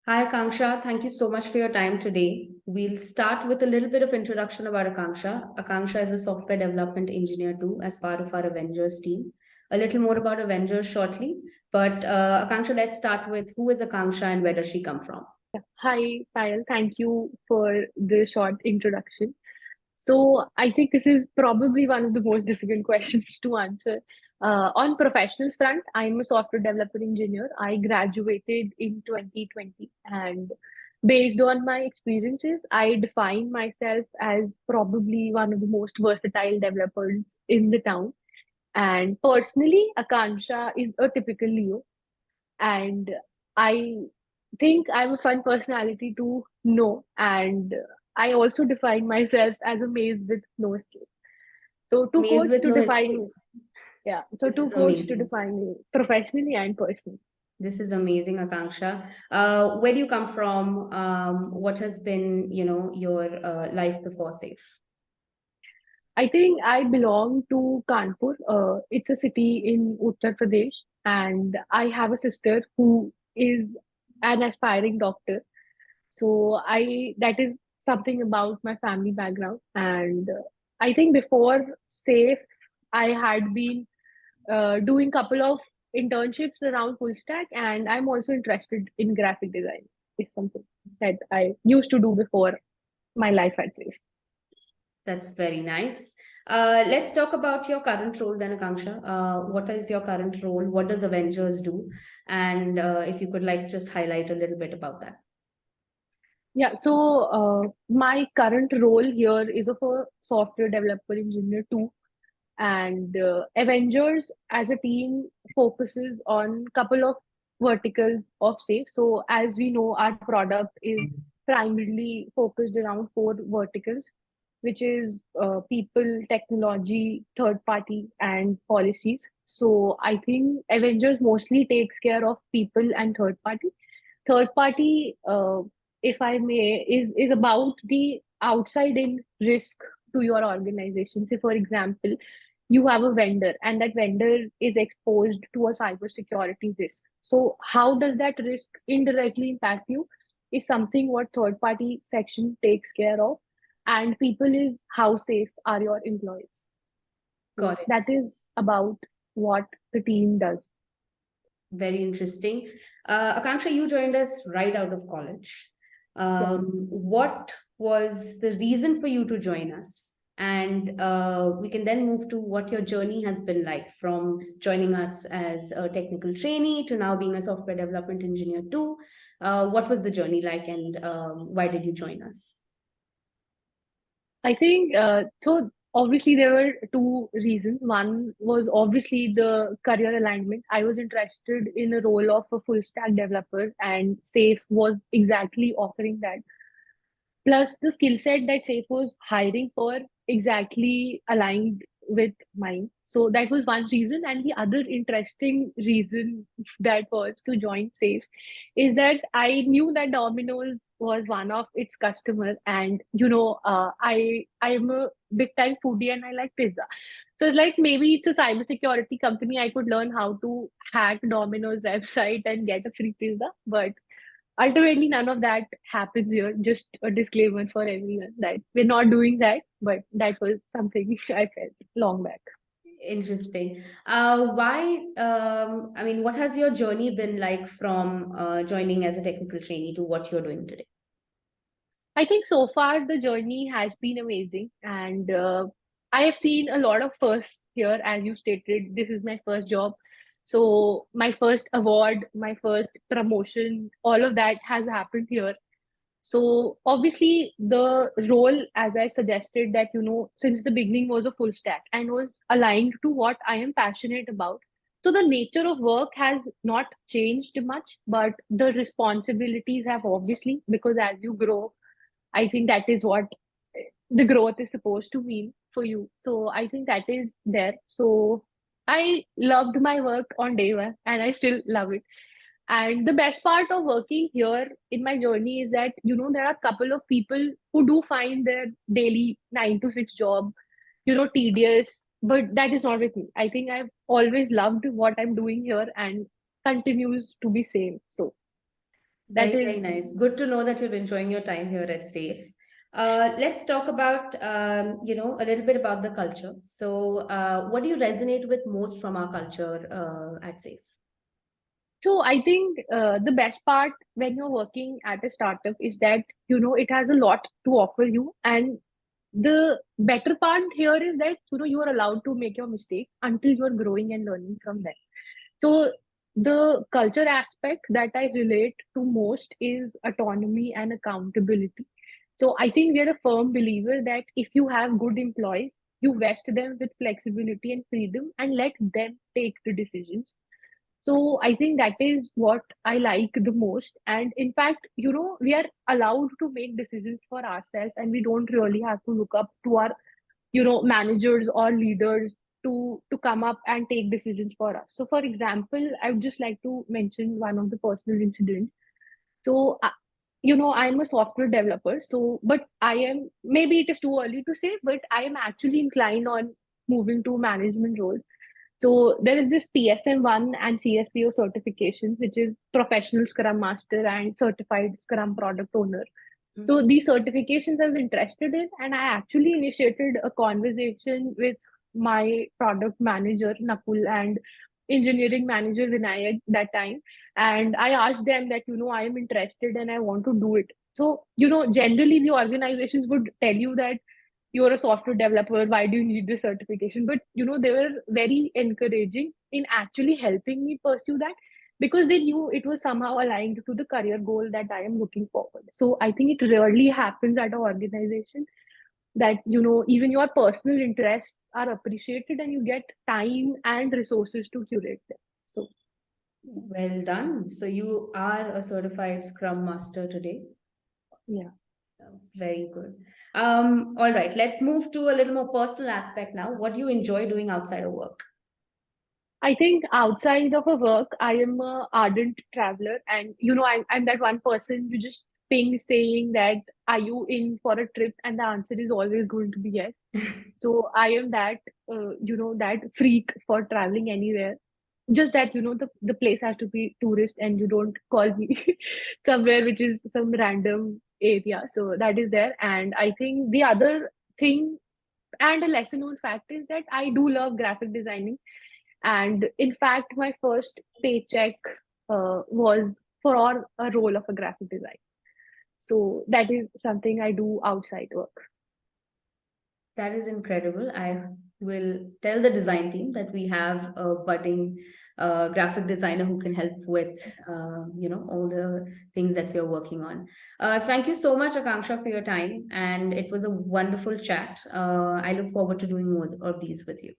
Hi, Akanksha. Thank you so much for your time today. We'll start with a little bit of introduction about Akanksha. Akanksha is a software development engineer too, as part of our Avengers team. A little more about Avengers shortly, but Akanksha, let's start with who is Akanksha and where does she come from? Hi, Payal. Thank you for the short introduction. So, I think this is probably one of the most difficult questions to answer. On professional front, I'm a software developer engineer. I graduated in 2020, and based on my experiences, I define myself as probably one of the most versatile developers in the town. And personally, Akanksha is a typical Leo, and I think I'm a fun personality to know, and I also define myself as a maze with no escape. So two Maze quotes with to no define escape. me. Yeah, so This two is quotes to amazing. define me professionally and personally. This is amazing, Akanksha. Where do you come from? What has been, your life before safe? I think I belong to Kanpur. It's a city in Uttar Pradesh, and I have a sister who is an aspiring doctor. So I that is something about my family background, and I think before SAFE, I had been doing couple of internships around full stack, and I'm also interested in graphic design. It's something that I used to do before my life at SAFE. That's very nice. Let's talk about your current role then, Akanksha. What is your current role? What does Avengers do? And if you could like just highlight a little bit about that. Yeah, so my current role here is of a software developer engineer too, and Avengers as a team focuses on couple of verticals of safe. So as we know, our product is primarily focused around four verticals, which is people, technology, third party, and policies. So I think Avengers mostly takes care of people and third party. Third party, if I may, is about the outside in risk to your organization. Say, for example, you have a vendor and that vendor is exposed to a cybersecurity risk. So, how does that risk indirectly impact you? Is something what third party section takes care of, and people is how safe are your employees. So Got it. that is about what the team does. Very interesting. Akanksha, you joined us right out of college. Yes. What was the reason for you to join us? And we can then move to what your journey has been like from joining us as a technical trainee to now being a software development engineer too. What was the journey like and why did you join us? I think so. Obviously, there were two reasons. One was obviously the career alignment. I was interested in the role of a full stack developer, and SAFE was exactly offering that. Plus, the skill set that SAFE was hiring for exactly aligned with mine. So that was one reason. And the other interesting reason that was to join SAFE is that I knew that Domino's was one of its customers, and I'm a big time foodie and I like pizza. So it's like maybe it's a cybersecurity company. I could learn how to hack Domino's website and get a free pizza, but ultimately none of that happens here. Just a disclaimer for everyone that we're not doing that, but that was something I felt long back. Interesting. I mean, what has your journey been like from joining as a technical trainee to what you're doing today? I think so far the journey has been amazing, and I have seen a lot of firsts here. As you stated, this is my first job, so my first award, my first promotion, all of that has happened here. So obviously the role, as I suggested, that since the beginning was a full stack and was aligned to what I am passionate about. So the nature of work has not changed much, but the responsibilities have obviously, because as you grow, I think that is what the growth is supposed to mean for you. So I think that is there. So I loved my work on day one and I still love it. And the best part of working here in my journey is that, there are a couple of people who do find their daily 9 to 6 job, tedious, but that is not with me. I think I've always loved what I'm doing here and continues to be same. So That Very, is very nice. Good to know that you're enjoying your time here at SAFE. Let's talk about, a little bit about the culture. So, what do you resonate with most from our culture at SAFE? so. I think the best part when you're working at a startup is that it has a lot to offer you, and the better part here is that you are allowed to make your mistake until you're growing and learning from them. So the culture aspect that I relate to most is autonomy and accountability. So I think we are a firm believer that if you have good employees, you vest them with flexibility and freedom and let them take the decisions. So I think that is what I like the most. And in fact, we are allowed to make decisions for ourselves, and we don't really have to look up to our, managers or leaders to come up and take decisions for us. So for example, I would just like to mention one of the personal incidents. So I'm a software developer. So but I am, maybe it is too early to say, but I am actually inclined on moving to management roles. So there is this PSM1 and CSPO certifications, which is Professional Scrum Master and Certified Scrum Product Owner. So these certifications I was interested in, and I actually initiated a conversation with my product manager Nakul and engineering manager Vinayak that time, and I asked them that I am interested and I want to do it. So generally the organizations would tell you that you're a software developer, why do you need this certification? But they were very encouraging in actually helping me pursue that, because they knew it was somehow aligned to the career goal that I am looking forward. So I think it rarely happens at an organization that even your personal interests are appreciated and you get time and resources to curate them. So Well done. So, you are a certified Scrum Master today. yeah. Very good. All right, let's move to a little more personal aspect now. What do you enjoy doing outside of work? I think outside of a work, I am a ardent traveler, and I'm that one person you just ping saying that are you in for a trip, and the answer is always going to be yes. So I am that that freak for traveling anywhere. Just that the place has to be tourist, and you don't call me somewhere which is some random area. So that is there, and I think the other thing and a lesser known fact is that I do love graphic designing, and in fact, my first paycheck was for a role of a graphic design. So that is something I do outside work. That is incredible. I will tell the design team that we have a budding graphic designer who can help with, all the things that we are working on. Thank you so much, Akanksha, for your time. And it was a wonderful chat. I look forward to doing more of these with you.